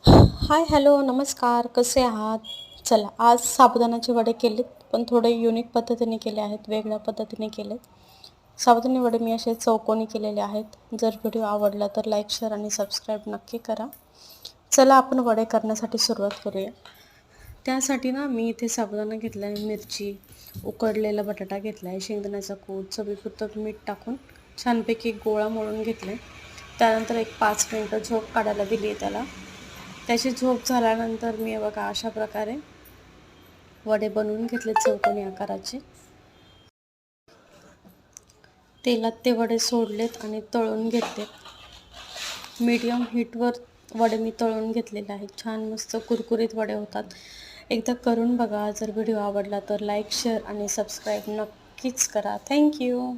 हाय, hello, नमस्कार. कसे आहात? चला, आज साबुदाण्याचे वडे केलेत, पण थोडे युनिक पद्धतीने केले आहेत, वेगळ्या पद्धतीने केलेत. साबुदाणे वडे मी असे चौकोनी केलेले आहेत. जर व्हिडिओ आवडला तर लाईक, शेअर आणि सबस्क्राईब नक्की करा. चला, आपण वडे करण्यासाठी सुरुवात करूया. त्यासाठी ना मी इथे साबुदाणा घेतला आहे, मिरची, उकडलेला बटाटा घेतला आहे, शेंगदाण्याचा कूट, चवीपुरतं मीठ टाकून छानपैकी एक गोळा मळून घेतला आहे. त्यानंतर एक 5 मिनिटं झोप काढायला दिली आहे त्याला. त्याची झोप झाल्यानंतर मी बघा अशा प्रकारे वडे बनवून घेतले चौकोनी आकाराचे. तेलात ते वडे सोडलेत आणि तळून घेतलेत. मीडियम हीटवर वडे मी तळून घेतलेले आहेत. छान मस्त कुरकुरीत वडे होतात. एकदा करून बघा. जर व्हिडिओ आवडला तर लाईक, शेअर आणि सबस्क्राईब नक्कीच करा. थँक्यू.